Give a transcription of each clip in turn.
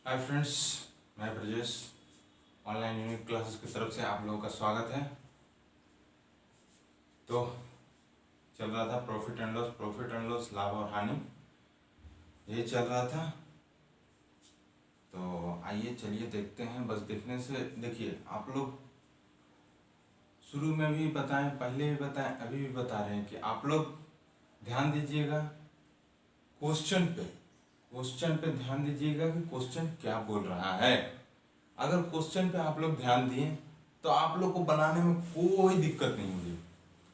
Hi friends, मैं Brajesh online unique classes की तरफ से आप लोगों का स्वागत है। तो चल रहा था प्रॉफिट एंड लॉस, लाभ और हानि, ये चल रहा था। तो आइए चलिए देखते हैं। बस देखने से देखिए, आप लोग शुरू में भी बताएं, पहले भी बताएं, अभी भी बता रहे हैं कि आप लोग ध्यान दीजिएगा क्वेश्चन पे ध्यान दीजिएगा कि क्वेश्चन क्या बोल रहा है। अगर क्वेश्चन पे आप लोग ध्यान दिए तो आप लोग को बनाने में कोई दिक्कत नहीं होगी,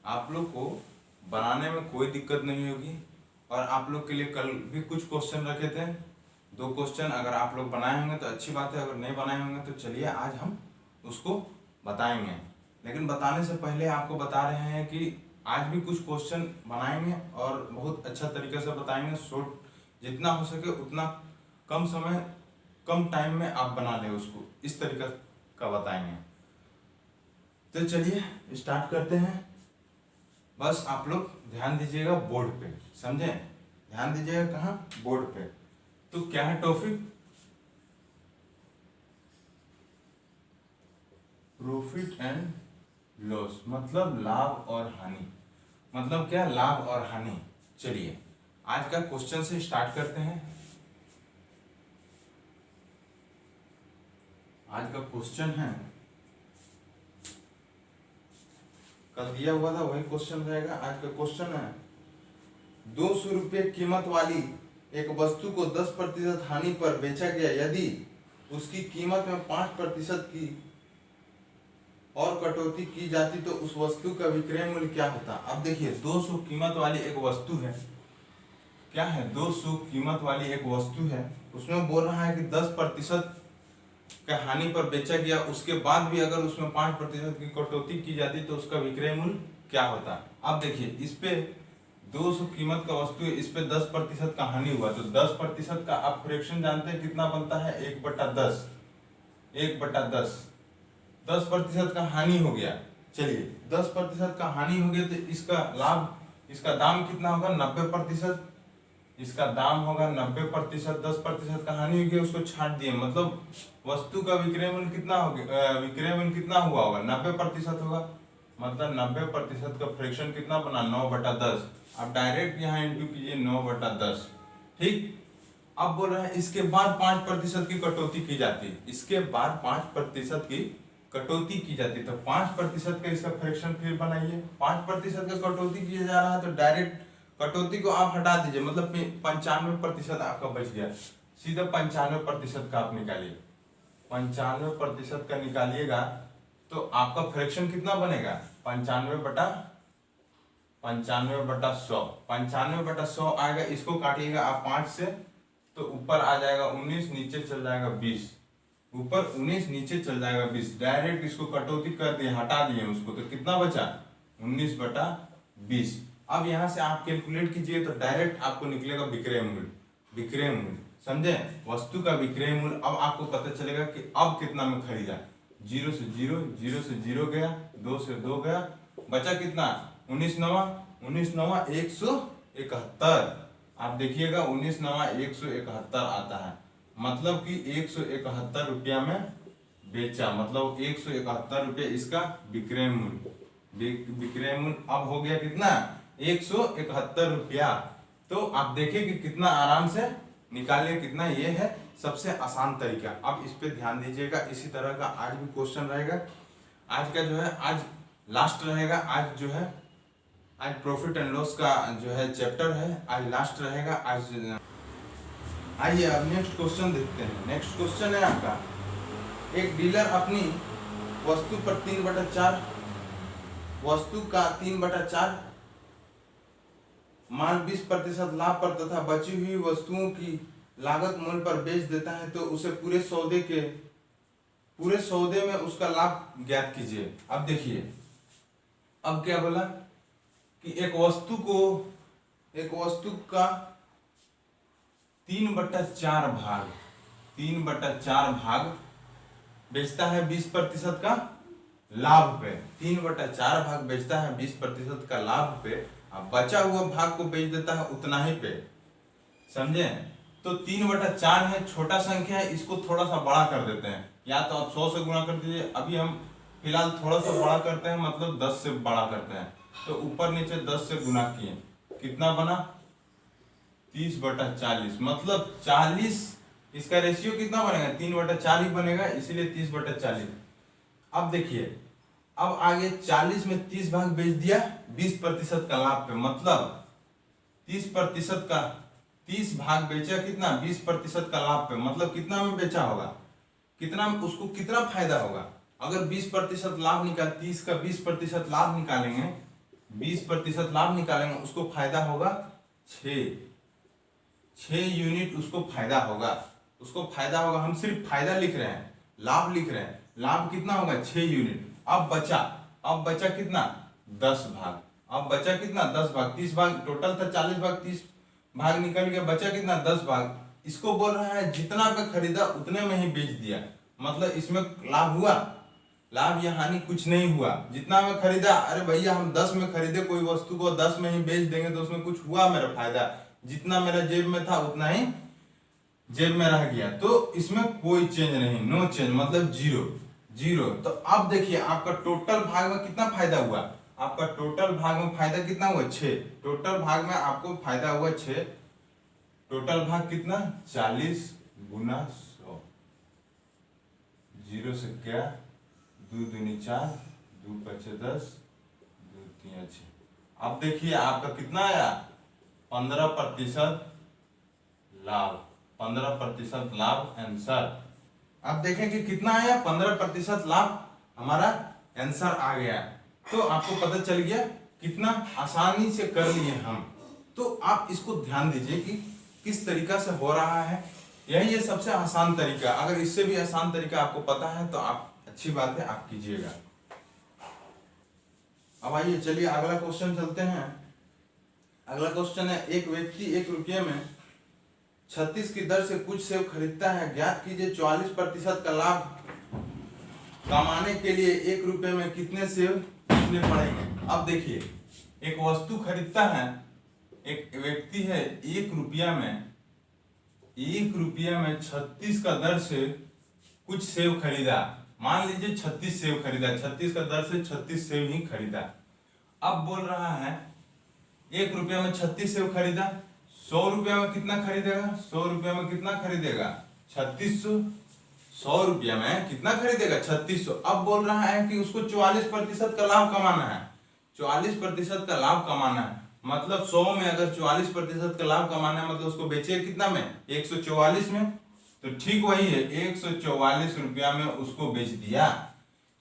आप लोग को बनाने में कोई दिक्कत नहीं होगी। और आप लोग के लिए कल भी कुछ क्वेश्चन रखे थे, 2 क्वेश्चन। अगर आप लोग बनाए होंगे तो अच्छी बात है, अगर नहीं बनाए होंगे तो चलिए आज हम उसको बताएंगे। लेकिन बताने से पहले आपको बता रहे हैं कि आज भी कुछ क्वेश्चन बनाएंगे और बहुत अच्छा तरीके से बताएंगे। शॉर्ट जितना हो सके उतना कम समय कम टाइम में आप बना लें उसको, इस तरीके का बताएंगे। तो चलिए स्टार्ट करते हैं। बस आप लोग ध्यान दीजिएगा बोर्ड पे, समझे? ध्यान दीजिएगा कहाँ? बोर्ड पे। तो क्या है टॉपिक? प्रॉफिट एंड लॉस, मतलब लाभ और हानि। मतलब क्या? लाभ और हानि। चलिए आज का क्वेश्चन से स्टार्ट करते हैं। आज का क्वेश्चन है, कल दिया हुआ था वही क्वेश्चन रहेगा। आज का क्वेश्चन है 200 रुपये कीमत वाली एक वस्तु को 10% हानि पर बेचा गया। यदि उसकी कीमत में 5% की और कटौती की जाती तो उस वस्तु का विक्रय मूल्य क्या होता? अब देखिए, 200 कीमत वाली एक वस्तु है। क्या है? 200 कीमत वाली एक वस्तु है। उसमें बोल रहा है कि 10% का हानि पर बेचा गया, उसके बाद भी अगर उसमें 5% की कटौती की जाती तो उसका विक्रय मूल्य क्या होता? अब देखिए, इस पे 200 कीमत का वस्तु है, इस पे 10% का हानि हुआ, तो 10% का आप फ्रैक्शन जानते हैं कितना बनता है? 1/10। 1/10 10% का हानि हो गया। चलिए 10% का हानि हो गया तो इसका लाभ, इसका दाम कितना होगा? 90%। इसका दाम होगा 90%। 10% का हानि हो गया, उसको छांट दिए, मतलब वस्तु का विक्रय मूल्य कितना हो गया? विक्रय मूल्य कितना हुआ होगा? 90% होगा। मतलब 90% का फ्रैक्शन कितना बना? 9/10। आप डायरेक्ट यहाँ इंटू कीजिए 9/10। ठीक। अब बोल रहे हैं इसके बाद 5% की कटौती की जाती है। इसके बाद 5% की कटौती की जाती है, तो 5% का इसका फ्रैक्शन फिर बनाइए। 5% का कटौती किया जा रहा है तो डायरेक्ट कटौती को आप हटा दीजिए, मतलब 95% आपका बच गया। सीधा 95% का आप निकालिए। 95% का निकालिएगा तो आपका फ्रैक्शन कितना बनेगा? 95/100। 95/100 आएगा। इसको काटिएगा आप 5 से तो ऊपर आ जाएगा 19, नीचे चल जाएगा 20। ऊपर 19, नीचे चल जाएगा 20। डायरेक्ट इसको कटौती कर दिए, हटा दिए उसको, तो कितना बचा? 19/20। अब यहाँ से आप कैलकुलेट कीजिए तो डायरेक्ट आपको निकलेगा विक्रय मूल्य। विक्रय मूल्य समझे? वस्तु का विक्रय मूल्य। अब आपको पता चलेगा कि अब कितना में खरीदा। 0 से 0, 0 से 0 गया, 2 से 2 गया, बचा कितना? 19 नवा 171। आप देखिएगा 19 नवा 171 आता है। मतलब कि 171 रुपया में बेचा, मतलब 171 रुपये इसका विक्रय मूल्य। विक्रय मूल्य अब हो गया कितना? 171 रुपया। तो आप देखिए कि कितना आराम से निकालिए, कितना। ये है सबसे आसान तरीका। अब इस पे ध्यान दीजिएगा। इसी तरह का आज भी क्वेश्चन रहेगा। आज का जो है आज लास्ट रहेगा। आज जो है आज प्रॉफिट एंड लॉस का जो है चैप्टर है, आज लास्ट रहेगा। आज आइए अब नेक्स्ट क्वेश्चन देखते हैं। नेक्स्ट क्वेश्चन है आपका, एक डीलर अपनी वस्तु पर 3/4 वस्तु का 3/4 माल 20% लाभ पर तथा बची हुई वस्तुओं की लागत मूल्य पर बेच देता है तो उसे पूरे सौदे में उसका लाभ ज्ञात कीजिए। अब देखिए, अब क्या बोला कि एक वस्तु का 3/4 भाग बेचता है 20% का लाभ पे। 3/4 भाग बेचता है 20% का लाभ पे, अब बचा हुआ भाग को बेच देता है उतना ही पे। समझे? तो 3/4 है, छोटा संख्या है, इसको थोड़ा सा बड़ा कर देते हैं, या तो आप 100 से गुणा कर दीजिए। अभी हम फिलहाल थोड़ा सा बड़ा करते हैं, मतलब 10 से बड़ा करते हैं। तो ऊपर नीचे 10 से गुना किए, कितना बना 30/40, मतलब 40, इसका रेशियो कितना बनेगा 3/4 ही बनेगा, इसीलिए 30/40। अब देखिए, अब आगे 40 में 30 भाग बेच दिया 20% का लाभ पे, मतलब 30% का 30 भाग बेचा कितना 20% का लाभ पे, मतलब कितना में बेचा होगा, कितना उसको कितना फायदा होगा। अगर 20% लाभ निकाल 30 का 20% लाभ निकालेंगे, 20% लाभ निकालेंगे, उसको फायदा होगा 6 यूनिट उसको फायदा होगा, उसको फायदा होगा। हम सिर्फ फायदा लिख रहे हैं, लाभ लिख रहे हैं, लाभ कितना होगा 6 यूनिट। अब बचा कितना 10 भाग, अब बचा कितना 10 भाग, 30 भाग टोटल था 40 भाग, 30 भाग निकल गया, बचा कितना 10 भाग। इसको बोल रहा है जितना पे खरीदा उतने में ही बेच दिया, मतलब इसमें लाभ हुआ, लाभ या हानि कुछ नहीं हुआ। जितना में खरीदा, अरे भैया हम 10 में खरीदे कोई वस्तु को 10 में ही बेच देंगे तो उसमें कुछ हुआ मेरा फायदा, जितना मेरा जेब में था उतना ही जेब में रह गया, तो इसमें कोई चेंज नहीं, नो चेंज, मतलब जीरो। तो अब देखिए आपका टोटल भाग में कितना फायदा हुआ, आपका टोटल भाग में फायदा कितना हुआ 6, टोटल भाग में आपको फायदा हुआ 6, टोटल भाग कितना 40 गुना 100, 0 से क्या 2 दूनी 4, 2 5 10, 2 3 6। अब देखिए आपका कितना आया 15% लाभ, 15% लाभ आंसर। अब देखें कि कितना आया 15% लाभ, हमारा आंसर आ गया। तो आपको पता चल गया कितना आसानी से कर लिए हम। तो आप इसको ध्यान दीजिए कि किस तरीका से हो रहा है, यही है सबसे आसान तरीका। अगर इससे भी आसान तरीका आपको पता है तो आप अच्छी बात है, आप कीजिएगा। अब आइए चलिए अगला क्वेश्चन चलते हैं। अगला क्वेश्चन है, एक व्यक्ति 1 रुपये में 36 की दर से कुछ सेव खरीदता है, ज्ञात कीजिए 44% का लाभ कमाने के लिए 1 रुपये में कितने सेव बेचने पड़ेंगे। अब देखिए, एक वस्तु खरीदता है, एक व्यक्ति है 1 रुपया में 36 का दर से कुछ सेव खरीदा। मान लीजिए 36 सेव खरीदा, 36 का दर से 36 सेव ही खरीदा। अब बोल रहा है 1 रुपया में 36 सेव खरीदा, 100 रुपया में कितना खरीदेगा, 100 रुपया में कितना खरीदेगा 3600, 100 रुपया में कितना खरीदेगा 3600। अब बोल रहा है कि उसको 44% का लाभ कमाना है, 44% का लाभ कमाना है, मतलब 100 में अगर 44% का लाभ कमाना है, मतलब उसको बेचिए कितना में 144 में। तो ठीक वही है, 144 रुपया में उसको बेच दिया।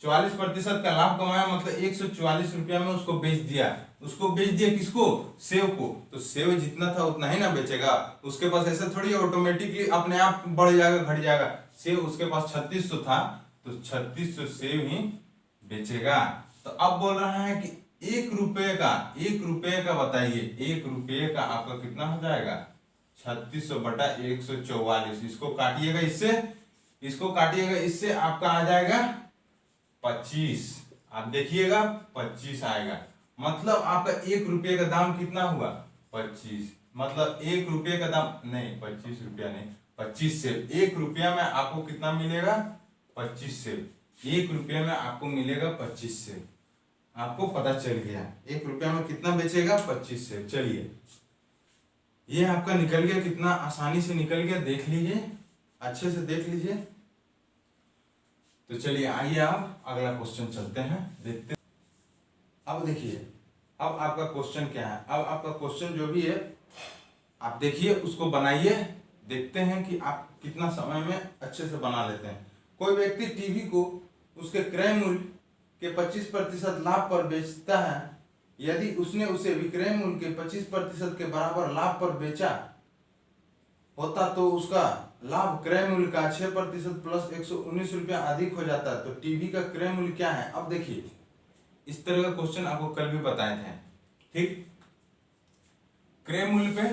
44% का लाभ कमाया मतलब 144 रुपया में उसको बेच दिया। उसको बेच दिया किसको, सेव को। तो सेव जितना था उतना ही ना बेचेगा, उसके पास ऐसा थोड़ी ऑटोमेटिकली अपने आप बढ़ जाएगा घट जाएगा। सेव उसके पास 3600 था तो 3600 सेव ही बेचेगा। तो अब बोल रहा है कि 1 रुपये का बताइए, 1 रुपये का आपका कितना हो जाएगा 3600 बटा 144। इसको काटिएगा इससे, इसको काटिएगा इससे, आपका आ जाएगा 25। आप देखिएगा 25 आएगा, मतलब आपका 1 रुपये का दाम कितना हुआ 25, मतलब 1 रुपये का दाम नहीं 25 रुपया नहीं 25 सेव। 1 रुपया में आपको कितना मिलेगा 25 सेव, 1 रुपये में आपको मिलेगा 25 सेव। आपको पता चल गया 1 रुपया में कितना बेचेगा 25 सेव। चलिए ये आपका निकल गया, कितना आसानी से निकल गया, देख लीजिए, अच्छे से देख लीजिए। तो चलिए आइए आप अगला क्वेश्चन चलते हैं, देखते हैं। अब देखिए, अब आपका क्वेश्चन क्या है। अब आपका क्वेश्चन जो भी है आप देखिए, उसको बनाइए, देखते हैं कि आप कितना समय में अच्छे से बना लेते हैं। कोई व्यक्ति टीवी को उसके क्रय मूल्य के 25% लाभ पर बेचता है। यदि उसने उसे विक्रय मूल्य के 25% के बराबर लाभ पर बेचा होता तो उसका लाभ क्रय मूल्य का 6% प्लस 119 रुपया अधिक हो जाता। तो टीवी का क्रय मूल्य क्या है। अब देखिए, इस तरह का क्वेश्चन आपको कल भी बताए थे, ठीक। क्रय मूल्य पे,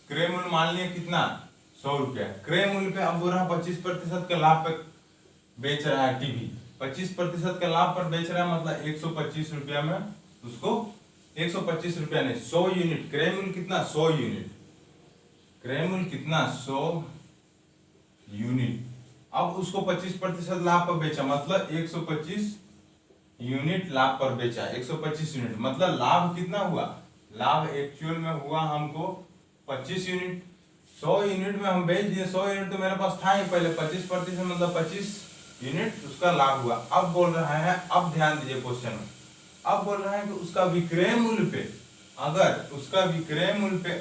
क्रय मूल्य मान लिया कितना 100 रुपया, क्रय मूल्य पे अब बोल रहा 25% का लाभ पे बेच रहा है टीवी, 25% का लाभ पर बेच रहा है, मतलब 125 रुपया में उसको 125 रुपया नहीं 100 यूनिट, क्रय मूल्य कितना 100 यूनिट, क्रय मूल्य कितना 100 यूनिट। अब उसको 25% लाभ पर बेचा, मतलब 125 यूनिट लाभ पर बेचा। 125 यूनिट मतलब लाभ कितना हुआ, लाभ एक्चुअल में हुआ हमको 25 यूनिट। 100 यूनिट में हम बेच दिए, 100 यूनिट तो मेरे पास था ही पहले, 25% मतलब 25 यूनिट उसका लाभ हुआ। अब बोल रहा है, अब ध्यान दीजिए क्वेश्चन में, अब बोल रहा है कि उसका विक्रय मूल्य पे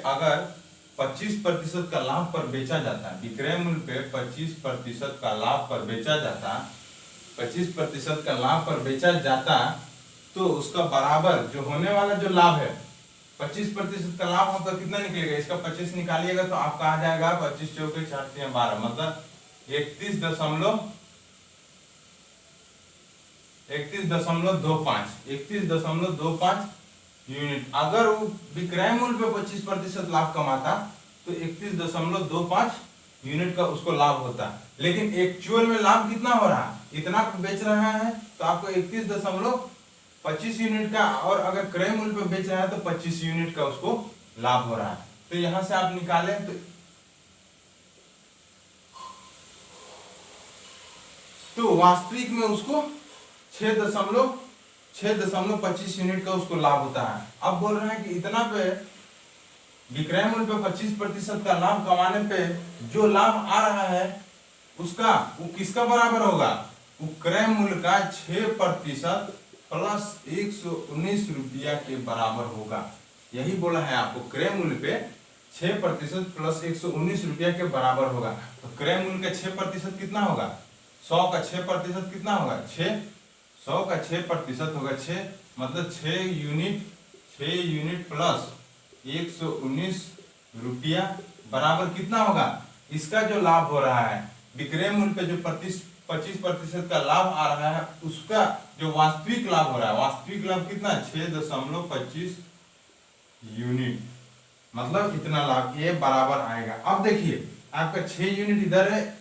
अगर 25% का लाभ पर बेचा जाता, विक्रय मूल्य पे 25% का लाभ पर बेचा जाता, 25% का लाभ पर बेचा जाता, तो उसका बराबर जो होने वाला जो लाभ है, 25% का लाभ आपका कितना निकलेगा, इसका 25 निकालिएगा तो आपका आ जाएगा 25 चौके 4 12, मतलब 31.25 यूनिट। अगर वो विक्रय मूल्य पे 25% लाभ कमाता तो 31.25 यूनिट का उसको लाभ होता, लेकिन एक्चुअल में लाभ कितना हो रहा है, इतना बेच रहा है तो आपको 31.25 यूनिट का, और अगर क्रय मूल्य पे बेच रहा है तो 25 यूनिट का उसको लाभ हो रहा है। तो यहां से आप निकालें तो वास्तविक में उसको 6.25 यूनिट का उसको लाभ होता है। अब बोल रहे हैं कि इतना पे विक्रय मूल्य पे 25% का लाभ कमाने पे जो लाभ आ रहा है उसका वो किसका बराबर होगा, वो क्रय मूल्य का 6% प्लस 119 रुपया के बराबर होगा। यही बोला है आपको, क्रय मूल्य पे 6% प्लस 119 रुपया के बराबर होगा। तो क्रय मूल्य का 6% कितना होगा, 100 का 6% कितना होगा 6, 100 का 6% होगा 6, मतलब 6 यूनिट प्लस 119 रुपया बराबर कितना होगा, इसका जो लाभ हो रहा है विक्रय मूल्य पे जो 25% का लाभ आ रहा है उसका जो वास्तविक लाभ हो रहा है, वास्तविक लाभ कितना 6.25 यूनिट, मतलब इतना लाभ ये बराबर आएगा। अब देखिए आपका 6 यूनिट इधर है,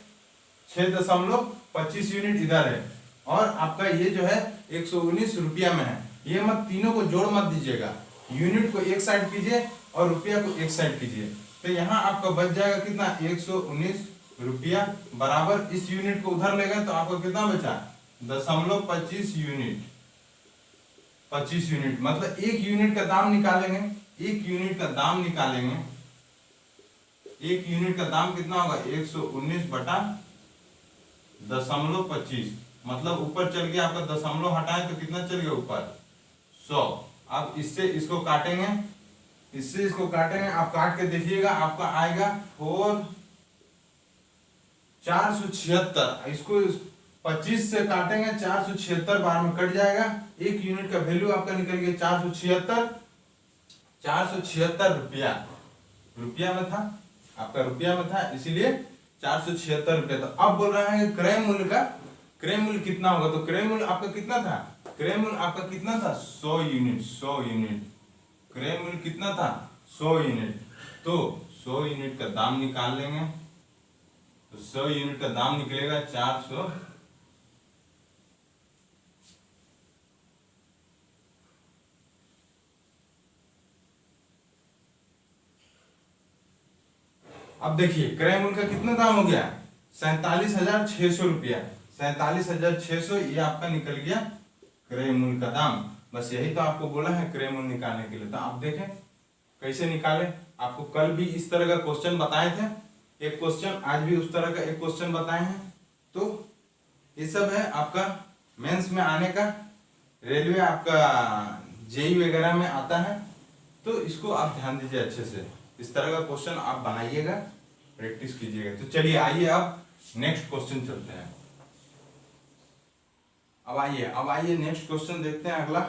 6.25 यूनिट इधर है, और आपका ये जो है 119 रुपया में है। ये मत तीनों को जोड़ मत दीजिएगा, यूनिट को एक साइड कीजिए और रुपया को एक साइड कीजिए, तो यहाँ आपका बच जाएगा कितना 119 रुपया बराबर, इस यूनिट को उधर ले गए तो आपको कितना बचा 0.25 यूनिट, 25 यूनिट, मतलब एक यूनिट का दाम निकालेंगे, एक यूनिट का दाम निकालेंगे, एक यूनिट का दाम कितना होगा 119/0.25, मतलब ऊपर चल गया आपका दशमलव हटाए तो कितना चल गया ऊपर 100। अब इससे इसको काटेंगे, इससे इसको काटेंगे, आप काट के देखिएगा आपका आएगा 476, इसको 25 से काटेंगे 476 बार में कट जाएगा, एक यूनिट का वैल्यू आपका निकल गया 476 रुपया, रुपया में था आपका, रुपया में था इसीलिए 476 रुपया। तो अब बोल रहा है क्रय मूल्य कितना होगा, तो क्रय मूल्य आपका कितना था, क्रय मूल्य आपका कितना था 100 यूनिट, 100 यूनिट, क्रय मूल्य कितना था 100 यूनिट, तो 100 यूनिट का दाम निकाल लेंगे, तो 100 यूनिट का दाम निकलेगा 400, अब देखिए क्रय मूल्य का कितना दाम हो गया 47,600 रुपया, 47,600 ये आपका निकल गया क्रय मूल्य का दाम। बस यही तो आपको बोला है क्रय मूल्य निकालने के लिए। तो आप देखें कैसे निकाले, आपको कल भी इस तरह का क्वेश्चन बताए थे, एक क्वेश्चन आज भी उस तरह का एक क्वेश्चन बताए हैं। तो ये सब है आपका मेंस में आने का, रेलवे आपका जेई वगैरह में आता है, तो इसको आप ध्यान दीजिए अच्छे से, इस तरह का क्वेश्चन आप बनाइएगा, प्रैक्टिस कीजिएगा। तो चलिए आइए अब नेक्स्ट क्वेश्चन चलते हैं। अब आइए नेक्स्ट क्वेश्चन देखते हैं अगला।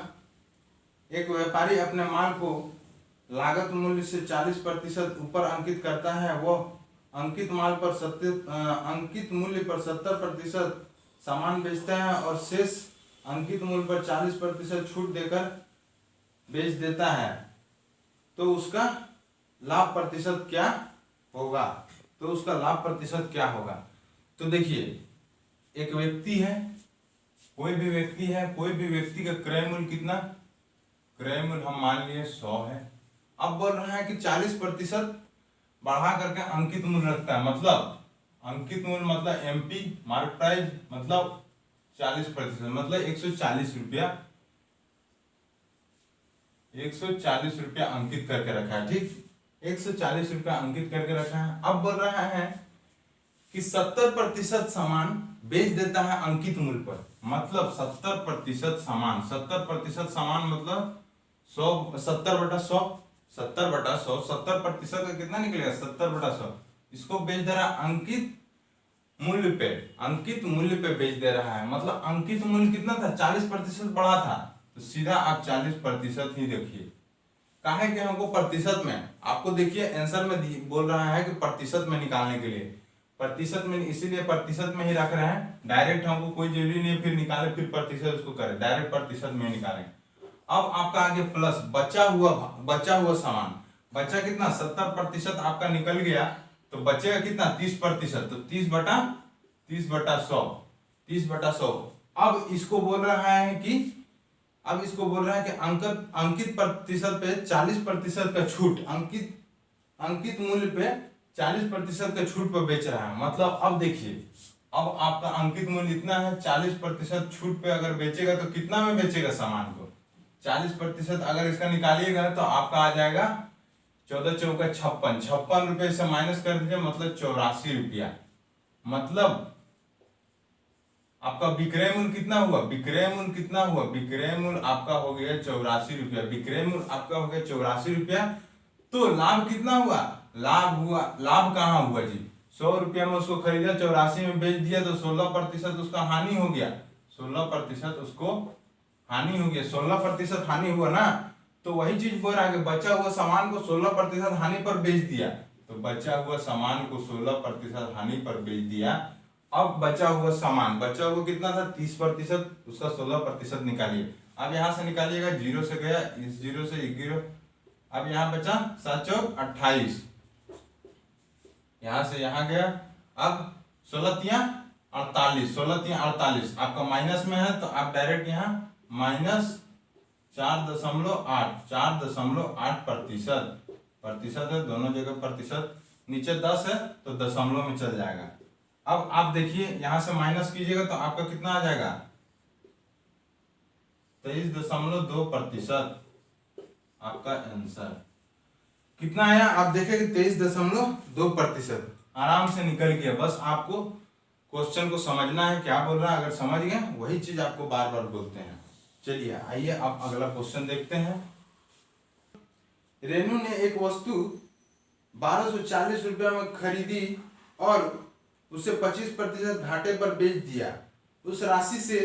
एक व्यापारी अपने माल को लागत मूल्य से 40% ऊपर अंकित करता है, वह अंकित मूल्य पर 70% सामान बेचता है और शेष अंकित मूल्य पर 40% छूट देकर बेच देता है, तो उसका लाभ प्रतिशत क्या होगा, तो उसका लाभ प्रतिशत क्या होगा। तो देखिए एक व्यक्ति है, कोई भी व्यक्ति का क्रय मूल्य कितना, क्रय मूल्य हम मान लिए 100 है। अब बोल रहा है कि 40% बढ़ा करके अंकित मूल्य रखता है। मतलब अंकित मूल्य मतलब एमपी मार्क प्राइस मतलब 40%, मतलब 140 रुपया, 140 रुपया अंकित करके रखा है। ठीक, 140 रुपया अंकित करके रखा है। अब बोल रहा है कि 70% सामान बेच देता है अंकित मूल्य पर। मतलब 70% सामान, 70% सामान मतलब 100, 70/100, 70/100, 70% का कितना निकलेगा 70/100। इसको बेच दे रहा है अंकित मूल्य पे, अंकित मूल्य पे बेच दे रहा है। मतलब अंकित मूल्य कितना था 40% बढ़ा था, तो सीधा आप 40% ही देखिए। काहे कि हमको प्रतिशत में, आपको देखिए आंसर में बोल रहा है कि प्रतिशत में निकालने के लिए, प्रतिशत में, इसीलिए प्रतिशत में ही रख रहे हैं। डायरेक्ट हमको कोई जरूरी नहीं फिर निकाले फिर प्रतिशत उसको करें, डायरेक्ट प्रतिशत में निकालें। अब आपका आगे प्लस बचा हुआ सामान, बचा कितना 70% आपका निकल गया, तो बचेगा कितना 30%, तो 30/100, 30/100। अब इसको बोल रहा है कि अंकित प्रतिशत पे 40% का छूट, अंकित मूल्य पे 40% का छूट पर बेच रहा है। मतलब अब देखिए, अब आपका अंकित मूल्य इतना है, 40% छूट पे अगर बेचेगा तो कितना में बेचेगा सामान को, 40% अगर इसका निकालिएगा तो आपका आ जाएगा 14 चौका 56, 56 रुपये से माइनस कर दीजिए मतलब 84 रुपया। मतलब आपका विक्रय मूल्य कितना हुआ, विक्रय मूल्य कितना हुआ, विक्रय मूल्य आपका हो गया 84 रुपया, विक्रय मूल्य आपका हो गया 84 रुपया। तो लाभ कितना हुआ, लाभ कहाँ हुआ जी, 100 रुपया में उसको खरीदा, 84 में बेच दिया, तो 16% उसका हानि हो गया, 16% उसको हानि हो गया, 16% हानि हुआ ना। तो वही चीज बोल रहा है कि बचा हुआ सामान को 16% हानि पर बेच दिया, तो बचा हुआ सामान को 16% हानि पर बेच दिया। अब बचा हुआ कितना था 30%, उसका 16% निकालिए। अब यहां से निकालिएगा, 0 से गया, इस 0 से 0, अब यहां बचा 7 चौक 28, यहां से यहां गया। अब 16 48, 16 48 आपका माइनस में है, तो आप डायरेक्ट यहाँ माइनस 4.8, 4.8% प्रतिशत है, दोनों जगह प्रतिशत, नीचे 10 है तो दशमलव में चल जाएगा। अब आप देखिए यहां से माइनस कीजिएगा तो आपका कितना आ जाएगा 23.2%। आपका आंसर कितना आया, आप देखेंगे 23.2%, आराम से निकल गया। बस आपको क्वेश्चन को समझना है क्या बोल रहा है, अगर समझ गए वही चीज आपको बार बार बोलते हैं। चलिए आइए आप अगला क्वेश्चन देखते हैं। रेनू ने एक वस्तु 1240 रुपया में खरीदी और उसे 25% घाटे पर बेच दिया। उस राशि से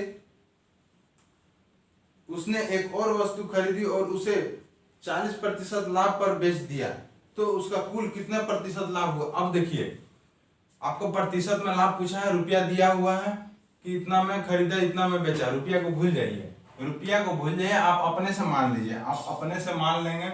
उसने एक और वस्तु खरीदी और उसे 40% लाभ पर बेच दिया, तो उसका कुल कितना प्रतिशत लाभ हुआ। अब देखिए आपको प्रतिशत में लाभ पूछा है, रुपया दिया हुआ है कि इतना में खरीदा इतना में बेचा, रुपया को भूल जाइए, रुपया को भूल जाइए, आप अपने से मान लीजिए, आप अपने से मान लेंगे।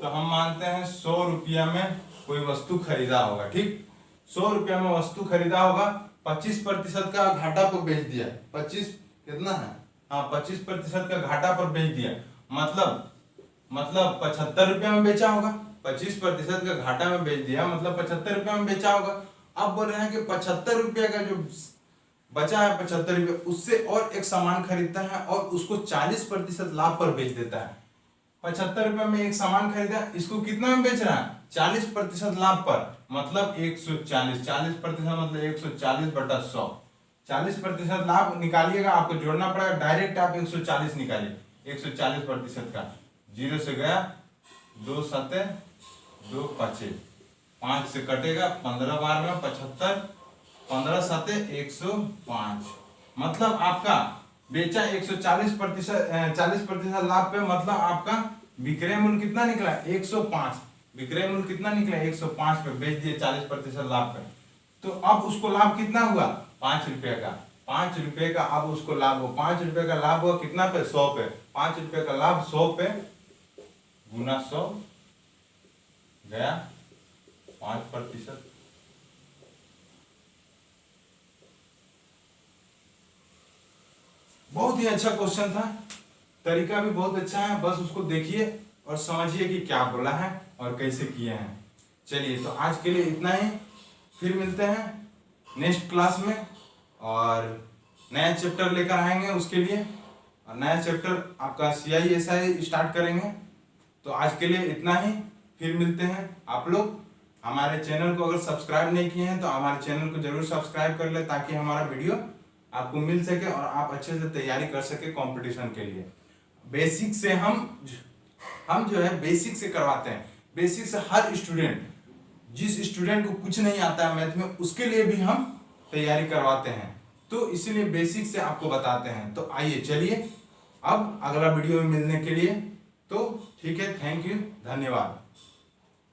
तो हम मानते हैं 100 रुपया में कोई वस्तु खरीदा होगा, ठीक, 100 रुपया में वस्तु खरीदा होगा, 25% का घाटा पर बेच दिया, 25 कितना है, हाँ 25% का घाटा पर बेच दिया, मतलब 75 रुपया में बेचा होगा, 25% का घाटा में बेच दिया मतलब 75 रुपया में बेचा होगा। अब बोल रहे हैं कि 75 रुपया का जो बचा है 75 रुपया, उससे और एक सामान खरीदता है और उसको 40% लाभ पर बेच देता है। 75 रुपये में एक सामान खरीदा, इसको कितना में बेच रहा है 40% लाभ पर, मतलब 140, 40% मतलब 140/100, 40% लाभ निकालिएगा, आपको जोड़ना पड़ेगा, डायरेक्ट आप 140 निकालिए, 140% का, 0 से गया 2 7 2 5 5 से कटेगा, 15 बार में 75, 15 7 105, मतलब आपका बेचा 140%, 40% लाभ पे, मतलब आपका विक्रय मूल्य कितना निकला 105, विक्रय मूल्य कितना निकला 105 पे बेच दिए 40% लाभ पे। तो अब उसको लाभ कितना हुआ 5 रुपये का, 5 रुपये का अब उसको लाभ हुआ, 5 रुपये का लाभ हुआ कितना पे 100 पे, 5 रुपये का लाभ 100 पे गुना 100 गया 5%। बहुत ही अच्छा क्वेश्चन था, तरीका भी बहुत अच्छा है, बस उसको देखिए और समझिए कि क्या बोला है और कैसे किए हैं। चलिए तो आज के लिए इतना ही, फिर मिलते हैं नेक्स्ट क्लास में और नया चैप्टर लेकर आएंगे उसके लिए, और नया चैप्टर आपका CISI स्टार्ट करेंगे। तो आज के लिए इतना ही, फिर मिलते हैं। आप लोग हमारे चैनल को अगर सब्सक्राइब नहीं किए हैं तो हमारे चैनल को जरूर सब्सक्राइब कर ले, ताकि हमारा वीडियो आपको मिल सके और आप अच्छे से तैयारी कर सके कंपटीशन के लिए। बेसिक से हम जो है बेसिक से करवाते हैं, बेसिक से हर स्टूडेंट, जिस स्टूडेंट को कुछ नहीं आता है मैथ में, उसके लिए भी हम तैयारी करवाते हैं। तो इसीलिए बेसिक से आपको बताते हैं। तो आइए चलिए अब अगला वीडियो में मिलने के लिए, तो ठीक है, थैंक यू, धन्यवाद।